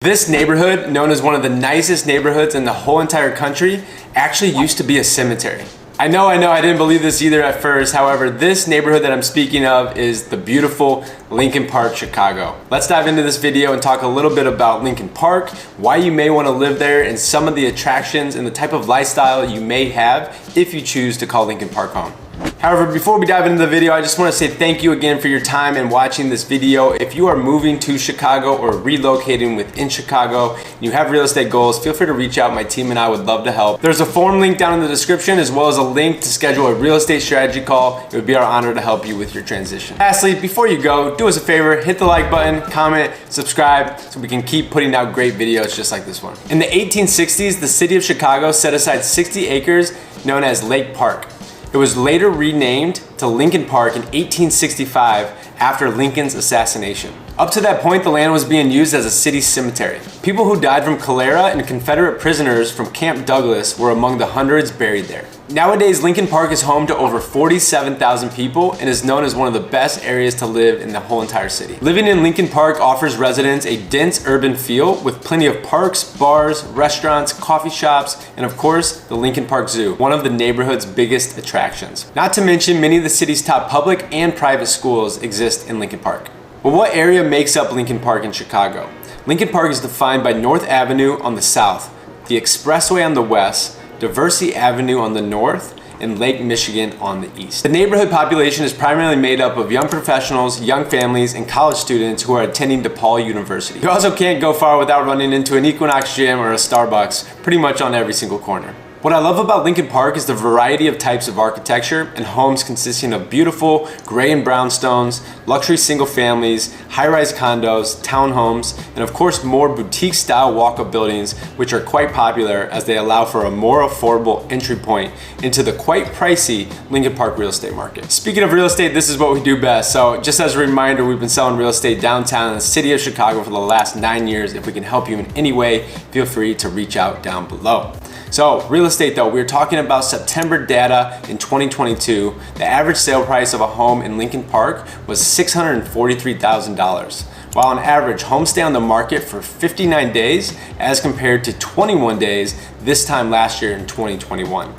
This neighborhood, known as one of the nicest neighborhoods in the whole entire country, actually used to be a cemetery. I know, I didn't believe this either at first. However, this neighborhood that I'm speaking of is the beautiful Lincoln Park, Chicago. Let's dive into this video and talk a little bit about Lincoln Park, why you may want to live there, and some of the attractions and the type of lifestyle you may have if you choose to call Lincoln Park home. However, before we dive into the video, I just want to say thank you again for your time and watching this video. If you are moving to Chicago or relocating within Chicago, and you have real estate goals, feel free to reach out. My team and I would love to help. There's a form link down in the description, as well as a link to schedule a real estate strategy call. It would be our honor to help you with your transition. Lastly, before you go, do us a favor, hit the like button, comment, subscribe, so we can keep putting out great videos just like this one. In the 1860s, the city of Chicago set aside 60 acres known as Lake Park. It was later renamed to Lincoln Park in 1865 after Lincoln's assassination. Up to that point, the land was being used as a city cemetery. People who died from cholera and Confederate prisoners from Camp Douglas were among the hundreds buried there. Nowadays, Lincoln Park is home to over 47,000 people and is known as one of the best areas to live in the whole entire city. Living in Lincoln Park offers residents a dense urban feel with plenty of parks, bars, restaurants, coffee shops, and of course, the Lincoln Park Zoo, one of the neighborhood's biggest attractions. Not to mention, many of the city's top public and private schools exist in Lincoln Park. But what area makes up Lincoln Park in Chicago? Lincoln Park is defined by North Avenue on the south, the Expressway on the west, Diversey Avenue on the north, and Lake Michigan on the east. The neighborhood population is primarily made up of young professionals, young families, and college students who are attending DePaul University. You also can't go far without running into an Equinox gym or a Starbucks pretty much on every single corner. What I love about Lincoln Park is the variety of types of architecture and homes consisting of beautiful gray and brown stones, luxury single families, high-rise condos, townhomes, and of course more boutique style walk-up buildings, which are quite popular as they allow for a more affordable entry point into the quite pricey Lincoln Park real estate market. Speaking of real estate, this is what we do best. So just as a reminder, we've been selling real estate downtown in the city of Chicago for the last 9 years. If we can help you in any way, feel free to reach out down below. So real estate though, we're talking about September data in 2022. The average sale price of a home in Lincoln Park was $643,000, while on average homes stay on the market for 59 days as compared to 21 days this time last year in 2021.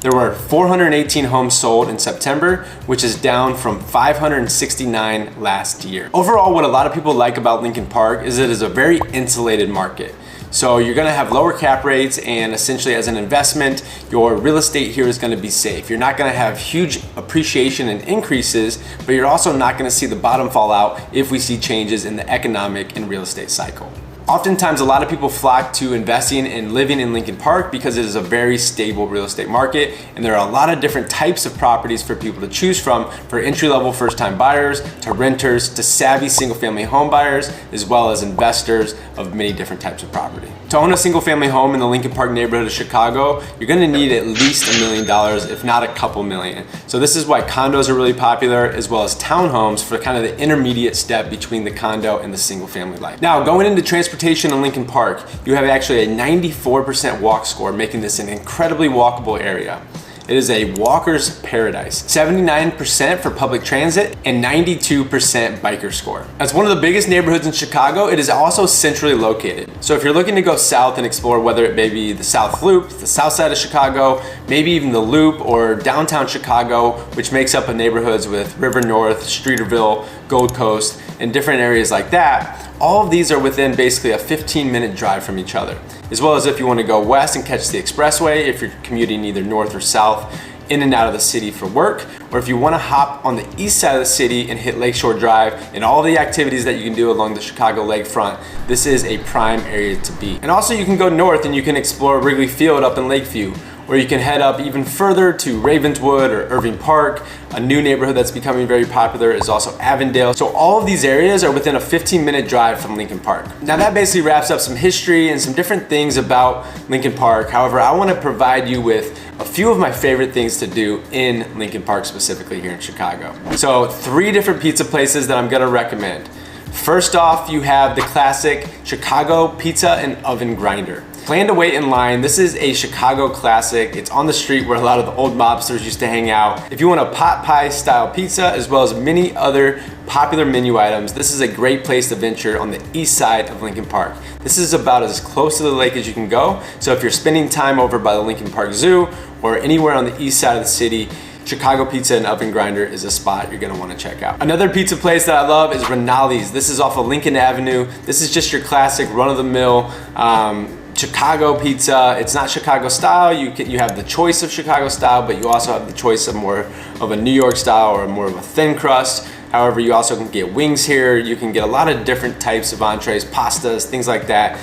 There were 418 homes sold in September, which is down from 569 last year. Overall, what a lot of people like about Lincoln Park is it is a very insulated market. So you're gonna have lower cap rates, and essentially as an investment, your real estate here is gonna be safe. You're not gonna have huge appreciation and increases, but you're also not gonna see the bottom fall out if we see changes in the economic and real estate cycle. Oftentimes, a lot of people flock to investing and living in Lincoln Park because it is a very stable real estate market, and there are a lot of different types of properties for people to choose from, for entry-level first-time buyers, to renters, to savvy single-family home buyers, as well as investors of many different types of property. To own a single-family home in the Lincoln Park neighborhood of Chicago, you're gonna need at least $1 million, if not a couple million. So this is why condos are really popular, as well as townhomes for kind of the intermediate step between the condo and the single-family life. Now, going into transportation in Lincoln Park, you have actually a 94% walk score, making this an incredibly walkable area. It is a walker's paradise. 79% for public transit and 92% biker score. As one of the biggest neighborhoods in Chicago, it is also centrally located. So if you're looking to go south and explore, whether it may be the South Loop, the south side of Chicago, maybe even the Loop or downtown Chicago, which makes up of neighborhoods with River North, Streeterville, Gold Coast, and different areas like that, all of these are within basically a 15-minute drive from each other. As well as if you want to go west and catch the expressway, if you're commuting either north or south, in and out of the city for work, or if you want to hop on the east side of the city and hit Lakeshore Drive and all the activities that you can do along the Chicago lakefront, this is a prime area to be. And also you can go north and you can explore Wrigley Field up in Lakeview, or you can head up even further to Ravenswood or Irving Park. A new neighborhood that's becoming very popular is also Avondale. So all of these areas are within a 15-minute drive from Lincoln Park. Now that basically wraps up some history and some different things about Lincoln Park. However, I want to provide you with a few of my favorite things to do in Lincoln Park, specifically here in Chicago. So 3 different pizza places that I'm gonna recommend. First off, you have the classic Chicago Pizza and Oven Grinder. Plan to wait in line. This is a Chicago classic. It's on the street where a lot of the old mobsters used to hang out. If you want a pot pie style pizza, as well as many other popular menu items, this is a great place to venture on the east side of Lincoln Park. This is about as close to the lake as you can go. So if you're spending time over by the Lincoln Park Zoo or anywhere on the east side of the city, Chicago Pizza and Oven Grinder is a spot you're gonna wanna check out. Another pizza place that I love is Rinaldi's. This is off of Lincoln Avenue. This is just your classic run-of-the-mill Chicago pizza. It's not Chicago style. You have the choice of Chicago style, but you also have the choice of more of a New York style or more of a thin crust. However, you also can get wings here. You can get a lot of different types of entrees, pastas, things like that.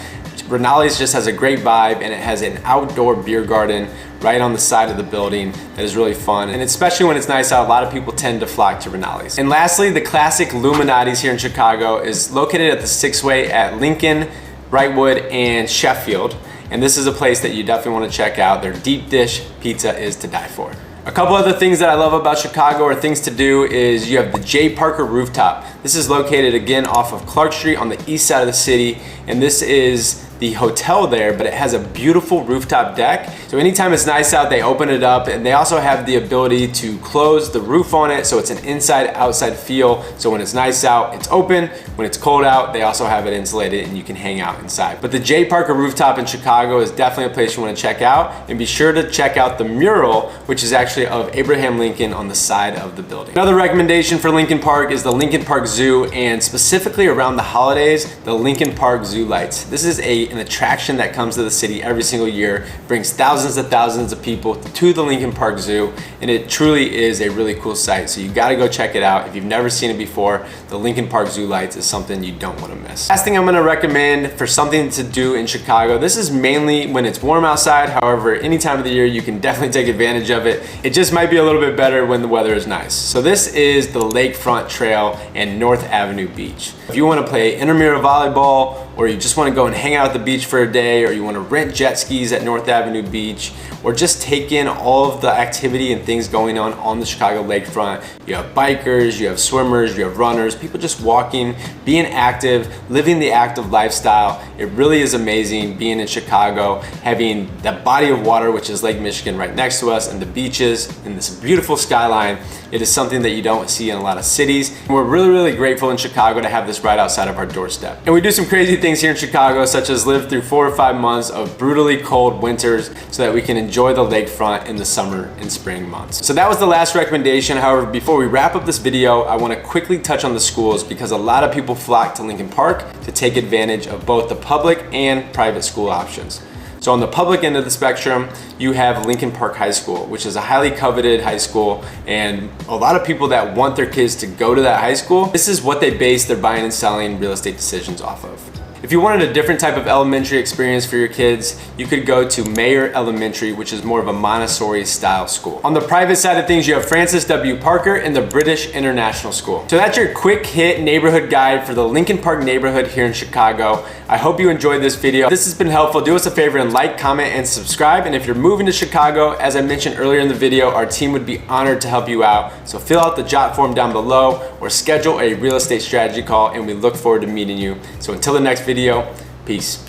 Rinaldi's just has a great vibe, and it has an outdoor beer garden right on the side of the building that is really fun. And especially when it's nice out, a lot of people tend to flock to Rinaldi's. And lastly, the classic Illuminati's here in Chicago is located at the 6-way at Lincoln, Brightwood, and Sheffield. And this is a place that you definitely want to check out. Their deep dish pizza is to die for. A couple other things that I love about Chicago, or things to do, is you have the J. Parker Rooftop. This is located again off of Clark Street on the east side of the city, and this is the hotel there, but it has a beautiful rooftop deck. So anytime it's nice out, they open it up, and they also have the ability to close the roof on it, so it's an inside-outside feel. So when it's nice out, it's open. When it's cold out, they also have it insulated, and you can hang out inside. But the J. Parker Rooftop in Chicago is definitely a place you want to check out, and be sure to check out the mural, which is actually of Abraham Lincoln on the side of the building. Another recommendation for Lincoln Park is the Lincoln Park Zoo, and specifically around the holidays, the Lincoln Park Zoo Lights. This is an attraction that comes to the city every single year, brings thousands of people to the Lincoln Park Zoo, and it truly is a really cool sight. So you gotta go check it out. If you've never seen it before, the Lincoln Park Zoo Lights is something you don't wanna miss. Last thing I'm gonna recommend for something to do in Chicago, this is mainly when it's warm outside. However, any time of the year, you can definitely take advantage of it. It just might be a little bit better when the weather is nice. So this is the Lakefront Trail and North Avenue Beach. If you wanna play intramural volleyball, or you just want to go and hang out at the beach for a day, or you want to rent jet skis at North Avenue Beach, or just take in all of the activity and things going on the Chicago lakefront. You have bikers, you have swimmers, you have runners, people just walking, being active, living the active lifestyle. It really is amazing being in Chicago, having the body of water, which is Lake Michigan right next to us, and the beaches, and this beautiful skyline. It is something that you don't see in a lot of cities. And we're really, really grateful in Chicago to have this right outside of our doorstep. And we do some crazy things here in Chicago, such as live through 4 or 5 months of brutally cold winters so that we can enjoy the lakefront in the summer and spring months. So that was the last recommendation. However, before we wrap up this video, I want to quickly touch on the schools, because a lot of people flock to Lincoln Park to take advantage of both the public and private school options. So on the public end of the spectrum, you have Lincoln Park High School, which is a highly coveted high school, and a lot of people that want their kids to go to that high school, this is what they base their buying and selling real estate decisions off of. If you wanted a different type of elementary experience for your kids, you could go to Mayer Elementary, which is more of a Montessori style school. On the private side of things, you have Francis W. Parker and the British International School. So that's your quick hit neighborhood guide for the Lincoln Park neighborhood here in Chicago. I hope you enjoyed this video. If this has been helpful, do us a favor and like, comment, and subscribe. And if you're moving to Chicago, as I mentioned earlier in the video, our team would be honored to help you out. So fill out the jot form down below, or schedule a real estate strategy call, and we look forward to meeting you. So until the next video, peace.